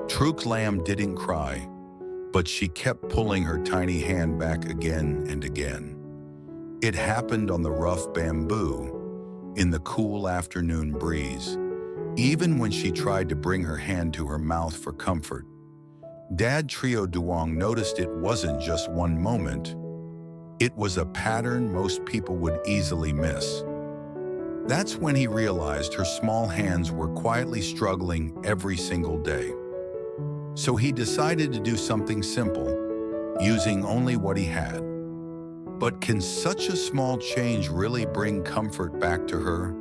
Trieu Lam didn't cry, but she kept pulling her tiny hand back again and again. It happened on the rough bamboo, in the cool afternoon breeze, even when she tried to bring her hand to her mouth for comfort. Dad Trieu Duong noticed it wasn't just one moment. It was a pattern most people would easily miss. That's when he realized her small hands were quietly struggling every single day. So he decided to do something simple, using only what he had. But can such a small change really bring comfort back to her?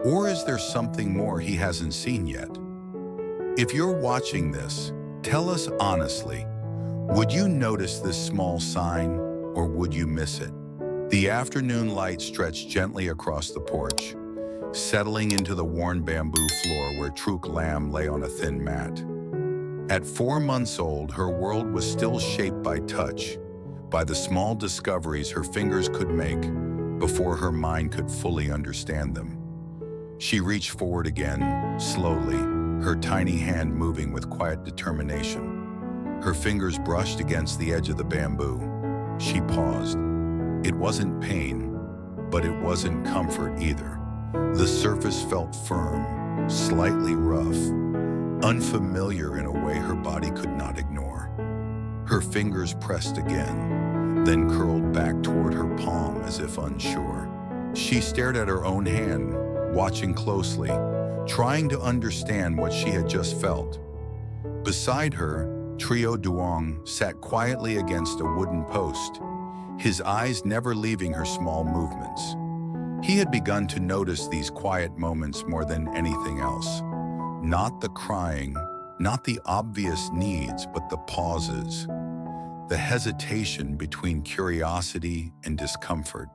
Or is there something more he hasn't seen yet? If you're watching this, tell us honestly, would you notice this small sign or would you miss it? The afternoon light stretched gently across the porch, settling into the worn bamboo floor where Trieu Lam lay on a thin mat. At 4 months old, her world was still shaped by touch, by the small discoveries her fingers could make before her mind could fully understand them. She reached forward again, slowly, her tiny hand moving with quiet determination. Her fingers brushed against the edge of the bamboo. She paused. It wasn't pain, but it wasn't comfort either. The surface felt firm, slightly rough, unfamiliar in a way her body could not ignore. Her fingers pressed again, then curled back toward her palm as if unsure. She stared at her own hand, watching closely, trying to understand what she had just felt. Beside her, Trieu Duong sat quietly against a wooden post, his eyes never leaving her small movements. He had begun to notice these quiet moments more than anything else. Not the crying, not the obvious needs, but the pauses, the hesitation between curiosity and discomfort.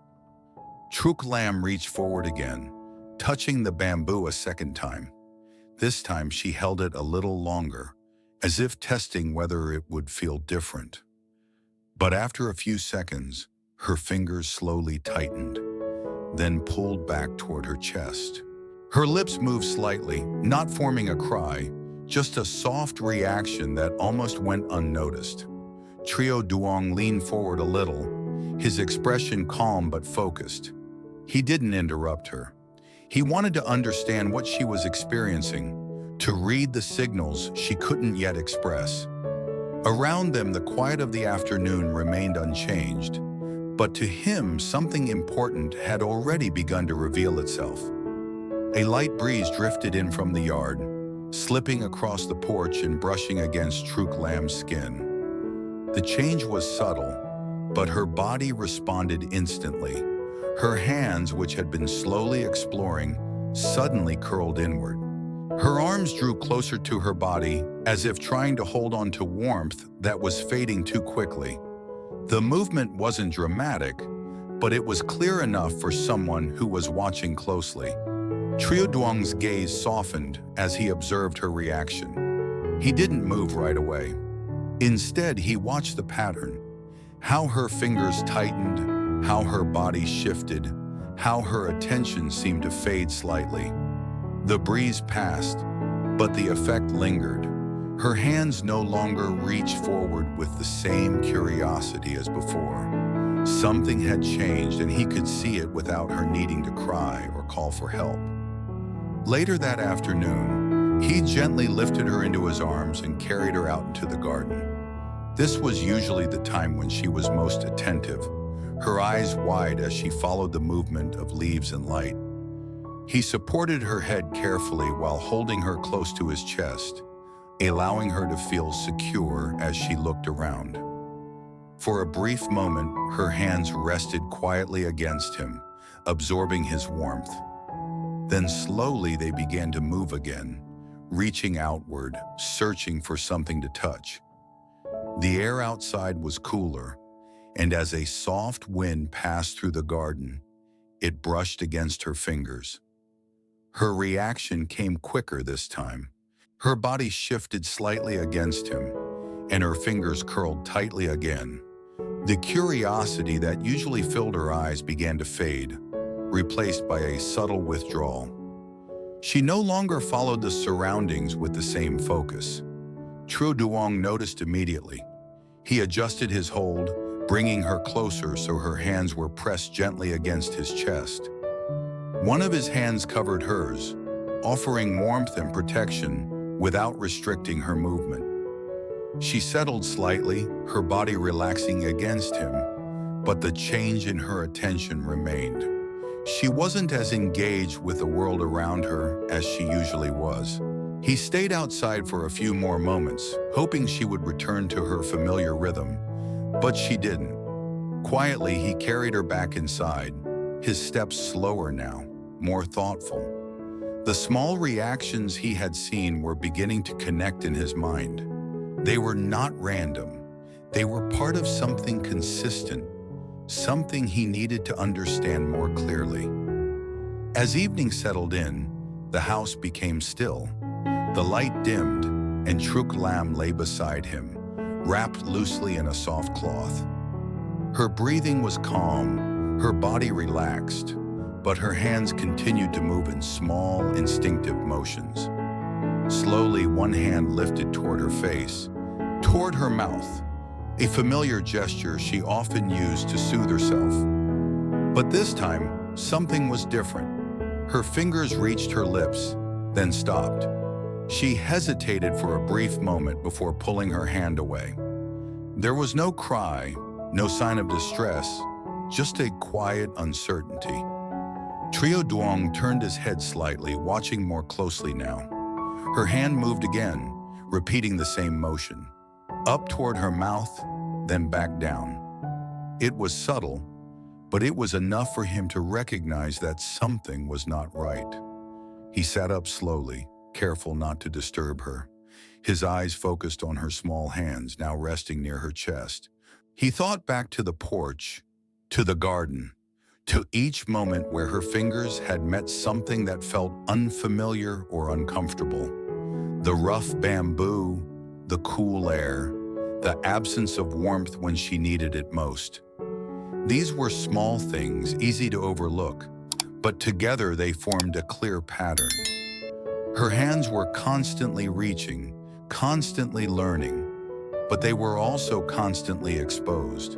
Trieu Lam reached forward again, touching the bamboo a second time. This time she held it a little longer, as if testing whether it would feel different. But after a few seconds, her fingers slowly tightened, then pulled back toward her chest. Her lips moved slightly, not forming a cry, just a soft reaction that almost went unnoticed. Trieu Duong leaned forward a little, his expression calm but focused. He didn't interrupt her. He wanted to understand what she was experiencing, to read the signals she couldn't yet express. Around them, the quiet of the afternoon remained unchanged, but to him, something important had already begun to reveal itself. A light breeze drifted in from the yard, slipping across the porch and brushing against Trieu Lam's skin. The change was subtle, but her body responded instantly. Her hands, which had been slowly exploring, suddenly curled inward. Her arms drew closer to her body, as if trying to hold on to warmth that was fading too quickly. The movement wasn't dramatic, but it was clear enough for someone who was watching closely. Trieu Duong's gaze softened as he observed her reaction. He didn't move right away. Instead, he watched the pattern, how her fingers tightened, how her body shifted, how her attention seemed to fade slightly. The breeze passed, but the effect lingered. Her hands no longer reached forward with the same curiosity as before. Something had changed, and he could see it without her needing to cry or call for help. Later that afternoon, he gently lifted her into his arms and carried her out into the garden. This was usually the time when she was most attentive, her eyes wide as she followed the movement of leaves and light. He supported her head carefully while holding her close to his chest, allowing her to feel secure as she looked around. For a brief moment, her hands rested quietly against him, absorbing his warmth. Then slowly they began to move again, reaching outward, searching for something to touch. The air outside was cooler, and as a soft wind passed through the garden, it brushed against her fingers. Her reaction came quicker this time. Her body shifted slightly against him, and her fingers curled tightly again. The curiosity that usually filled her eyes began to fade, replaced by a subtle withdrawal. She no longer followed the surroundings with the same focus. Trieu Duong noticed immediately. He adjusted his hold, bringing her closer so her hands were pressed gently against his chest. One of his hands covered hers, offering warmth and protection without restricting her movement. She settled slightly, her body relaxing against him, but the change in her attention remained. She wasn't as engaged with the world around her as she usually was. He stayed outside for a few more moments, hoping she would return to her familiar rhythm, but she didn't. Quietly, he carried her back inside, his steps slower now, more thoughtful. The small reactions he had seen were beginning to connect in his mind. They were not random. They were part of something consistent, something he needed to understand more clearly. As evening settled in, the house became still. The light dimmed, and Trieu Lam lay beside him, wrapped loosely in a soft cloth. Her breathing was calm, her body relaxed, but her hands continued to move in small, instinctive motions. Slowly, one hand lifted toward her face, toward her mouth, a familiar gesture she often used to soothe herself. But this time, something was different. Her fingers reached her lips, then stopped. She hesitated for a brief moment before pulling her hand away. There was no cry, no sign of distress, just a quiet uncertainty. Trieu Duong turned his head slightly, watching more closely now. Her hand moved again, repeating the same motion. Up toward her mouth, then back down. It was subtle, but it was enough for him to recognize that something was not right. He sat up slowly, careful not to disturb her. His eyes focused on her small hands, now resting near her chest. He thought back to the porch, to the garden, to each moment where her fingers had met something that felt unfamiliar or uncomfortable. The rough bamboo, the cool air, the absence of warmth when she needed it most. These were small things, easy to overlook, but together they formed a clear pattern. Her hands were constantly reaching, constantly learning, but they were also constantly exposed.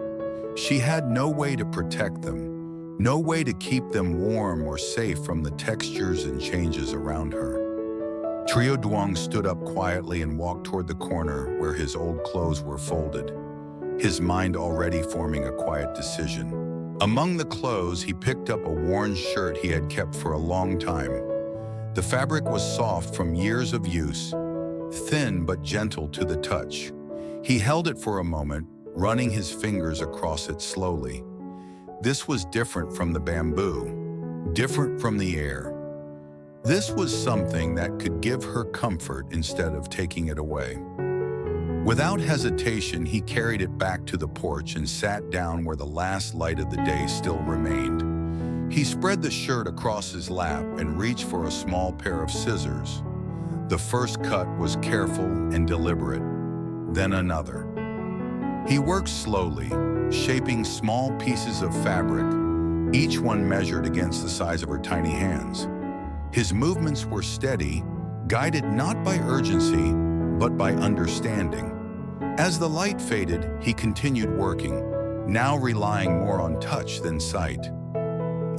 She had no way to protect them, no way to keep them warm or safe from the textures and changes around her. Trieu Duong stood up quietly and walked toward the corner where his old clothes were folded, his mind already forming a quiet decision. Among the clothes, he picked up a worn shirt he had kept for a long time. The fabric was soft from years of use, thin but gentle to the touch. He held it for a moment, running his fingers across it slowly. This was different from the bamboo, different from the air. This was something that could give her comfort instead of taking it away. Without hesitation, he carried it back to the porch and sat down where the last light of the day still remained. He spread the shirt across his lap and reached for a small pair of scissors. The first cut was careful and deliberate, then another. He worked slowly, shaping small pieces of fabric, each one measured against the size of her tiny hands. His movements were steady, guided not by urgency, but by understanding. As the light faded, he continued working, now relying more on touch than sight.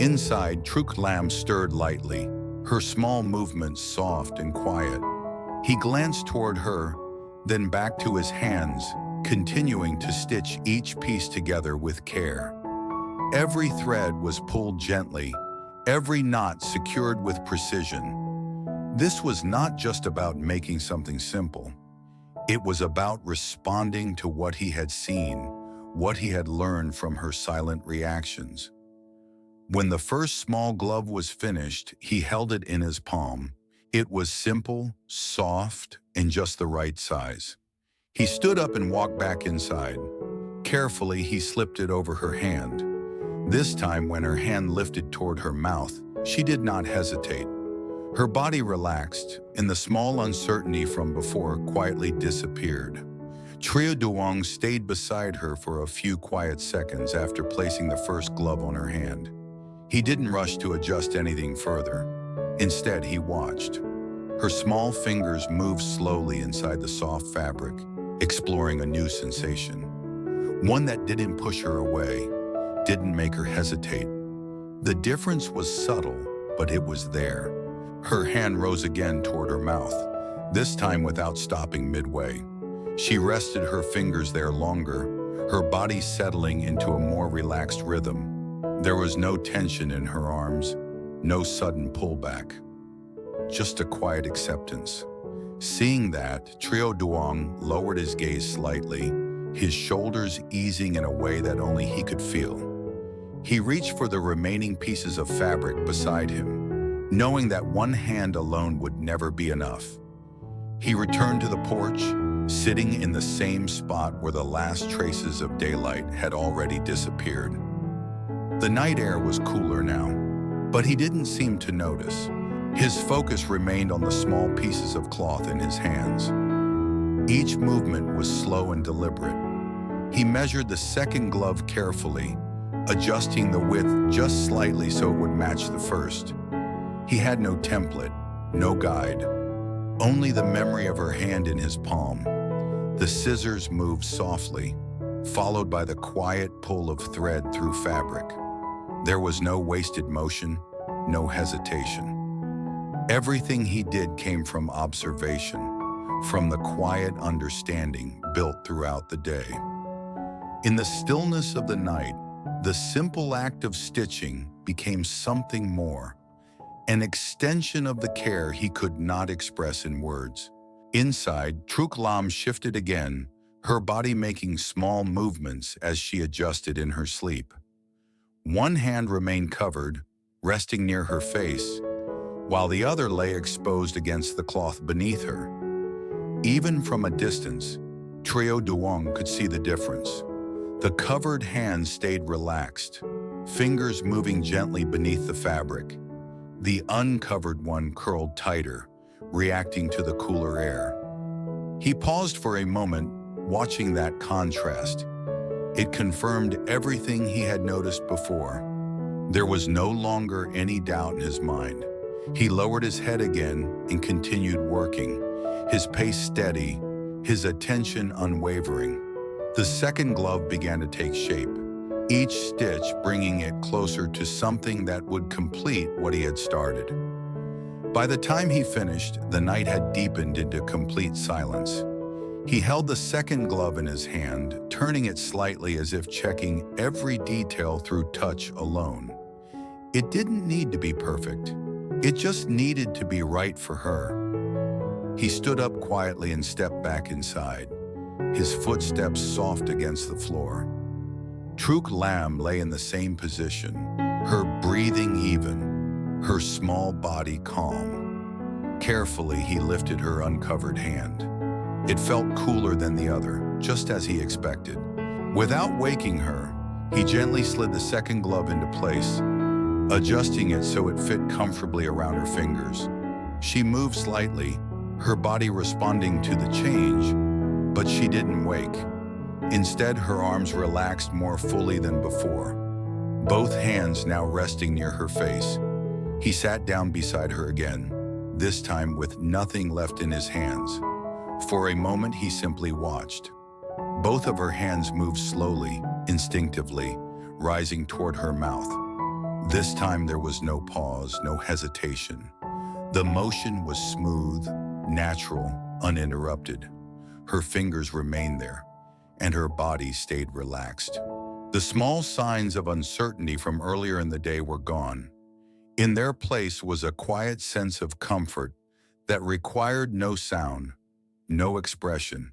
Inside, Trieu Lam stirred lightly, her small movements soft and quiet. He glanced toward her, then back to his hands, continuing to stitch each piece together with care. Every thread was pulled gently, every knot secured with precision. This was not just about making something simple. It was about responding to what he had seen, what he had learned from her silent reactions. When the first small glove was finished, he held it in his palm. It was simple, soft, and just the right size. He stood up and walked back inside. Carefully, he slipped it over her hand. This time, when her hand lifted toward her mouth, she did not hesitate. Her body relaxed, and the small uncertainty from before quietly disappeared. Trieu Duong stayed beside her for a few quiet seconds after placing the first glove on her hand. He didn't rush to adjust anything further. Instead, he watched. Her small fingers moved slowly inside the soft fabric, exploring a new sensation. One that didn't push her away, didn't make her hesitate. The difference was subtle, but it was there. Her hand rose again toward her mouth, this time without stopping midway. She rested her fingers there longer, her body settling into a more relaxed rhythm. There was no tension in her arms, no sudden pullback, just a quiet acceptance. Seeing that, Trieu Duong lowered his gaze slightly, his shoulders easing in a way that only he could feel. He reached for the remaining pieces of fabric beside him, knowing that one hand alone would never be enough. He returned to the porch, sitting in the same spot where the last traces of daylight had already disappeared. The night air was cooler now, but he didn't seem to notice. His focus remained on the small pieces of cloth in his hands. Each movement was slow and deliberate. He measured the second glove carefully, adjusting the width just slightly so it would match the first. He had no template, no guide, only the memory of her hand in his palm. The scissors moved softly, followed by the quiet pull of thread through fabric. There was no wasted motion, no hesitation. Everything he did came from observation, from the quiet understanding built throughout the day. In the stillness of the night, the simple act of stitching became something more, an extension of the care he could not express in words. Inside, Trieu Lam shifted again, her body making small movements as she adjusted in her sleep. One hand remained covered, resting near her face, while the other lay exposed against the cloth beneath her. Even from a distance, Trieu Duong could see the difference. The covered hand stayed relaxed, fingers moving gently beneath the fabric. The uncovered one curled tighter, reacting to the cooler air. He paused for a moment, watching that contrast. It confirmed everything he had noticed before. There was no longer any doubt in his mind. He lowered his head again and continued working, his pace steady, his attention unwavering. The second glove began to take shape, each stitch bringing it closer to something that would complete what he had started. By the time he finished, the night had deepened into complete silence. He held the second glove in his hand, turning it slightly as if checking every detail through touch alone. It didn't need to be perfect. It just needed to be right for her. He stood up quietly and stepped back inside, his footsteps soft against the floor. Trieu Lam lay in the same position, her breathing even, her small body calm. Carefully, he lifted her uncovered hand. It felt cooler than the other, just as he expected. Without waking her, he gently slid the second glove into place, adjusting it so it fit comfortably around her fingers. She moved slightly, her body responding to the change, but she didn't wake. Instead, her arms relaxed more fully than before, both hands now resting near her face. He sat down beside her again, this time with nothing left in his hands. For a moment, he simply watched. Both of her hands moved slowly, instinctively, rising toward her mouth. This time there was no pause, no hesitation. The motion was smooth, natural, uninterrupted. Her fingers remained there, and her body stayed relaxed. The small signs of uncertainty from earlier in the day were gone. In their place was a quiet sense of comfort that required no sound, no expression.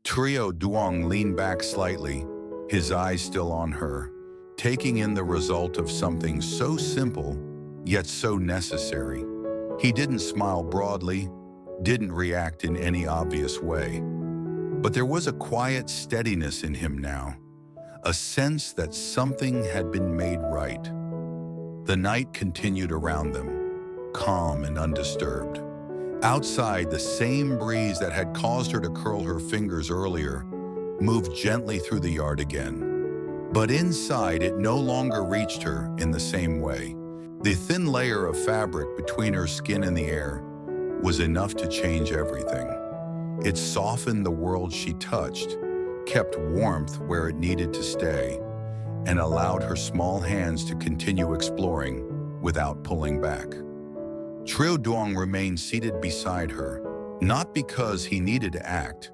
Trieu Duong leaned back slightly, his eyes still on her, taking in the result of something so simple, yet so necessary. He didn't smile broadly, didn't react in any obvious way. But there was a quiet steadiness in him now, a sense that something had been made right. The night continued around them, calm and undisturbed. Outside, the same breeze that had caused her to curl her fingers earlier moved gently through the yard again. But inside, it no longer reached her in the same way. The thin layer of fabric between her skin and the air, was enough to change everything. It softened the world she touched, kept warmth where it needed to stay, and allowed her small hands to continue exploring without pulling back. Trieu Duong remained seated beside her, not because he needed to act,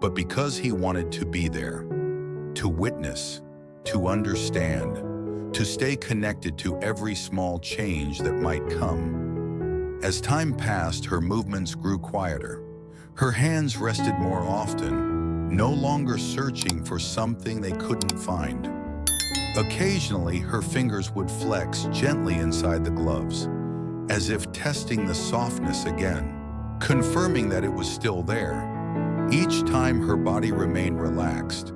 but because he wanted to be there, to witness, to understand, to stay connected to every small change that might come. As time passed, her movements grew quieter. Her hands rested more often, no longer searching for something they couldn't find. Occasionally, her fingers would flex gently inside the gloves, as if testing the softness again, confirming that it was still there. Each time her body remained relaxed.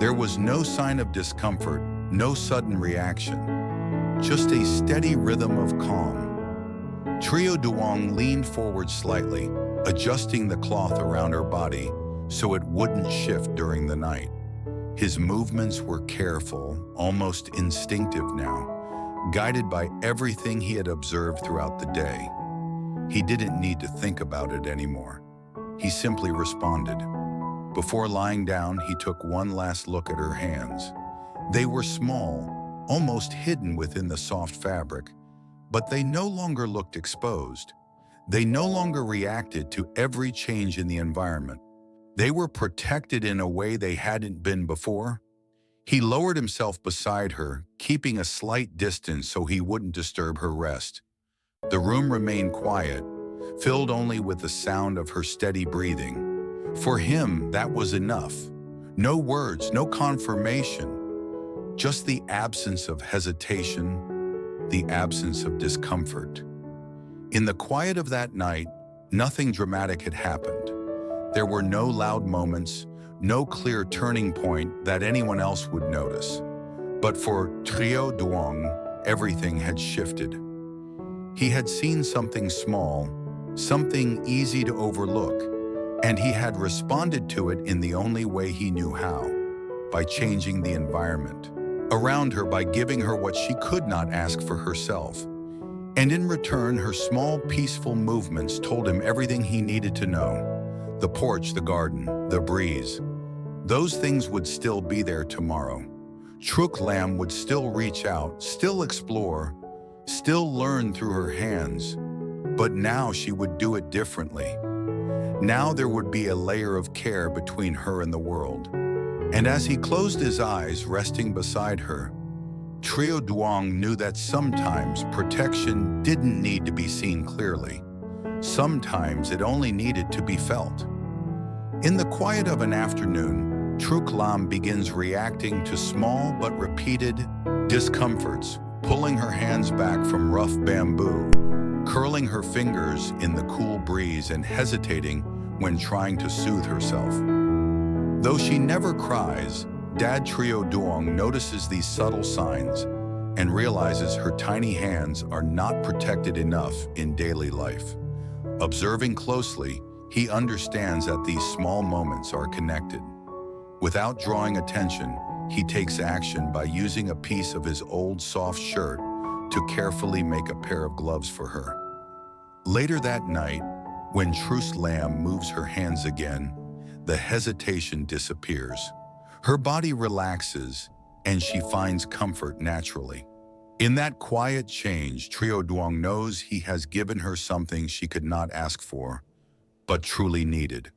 There was no sign of discomfort, no sudden reaction, just a steady rhythm of calm. Trieu Duong leaned forward slightly, adjusting the cloth around her body so it wouldn't shift during the night. His movements were careful, almost instinctive now, guided by everything he had observed throughout the day. He didn't need to think about it anymore. He simply responded. Before lying down, he took one last look at her hands. They were small, almost hidden within the soft fabric, but they no longer looked exposed. They no longer reacted to every change in the environment. They were protected in a way they hadn't been before. He lowered himself beside her, keeping a slight distance so he wouldn't disturb her rest. The room remained quiet, filled only with the sound of her steady breathing. For him, that was enough. No words, no confirmation, just the absence of hesitation, the absence of discomfort. In the quiet of that night, nothing dramatic had happened. There were no loud moments, no clear turning point that anyone else would notice. But for Trieu Duong, everything had shifted. He had seen something small, something easy to overlook, and he had responded to it in the only way he knew how, by changing the environment around her, by giving her what she could not ask for herself. And in return, her small, peaceful movements told him everything he needed to know. The porch, the garden, the breeze. Those things would still be there tomorrow. Truc Lam would still reach out, still explore, still learn through her hands. But now she would do it differently. Now there would be a layer of care between her and the world. And as he closed his eyes, resting beside her, Trieu Duong knew that sometimes protection didn't need to be seen clearly. Sometimes it only needed to be felt. In the quiet of an afternoon, Truc Lam begins reacting to small but repeated discomforts, pulling her hands back from rough bamboo, curling her fingers in the cool breeze, and hesitating when trying to soothe herself. Though she never cries, Dad Trieu Duong notices these subtle signs and realizes her tiny hands are not protected enough in daily life. Observing closely, he understands that these small moments are connected. Without drawing attention, he takes action by using a piece of his old soft shirt to carefully make a pair of gloves for her. Later that night, when Truc Lam moves her hands again, the hesitation disappears. Her body relaxes, and she finds comfort naturally. In that quiet change, Trieu Duong knows he has given her something she could not ask for, but truly needed.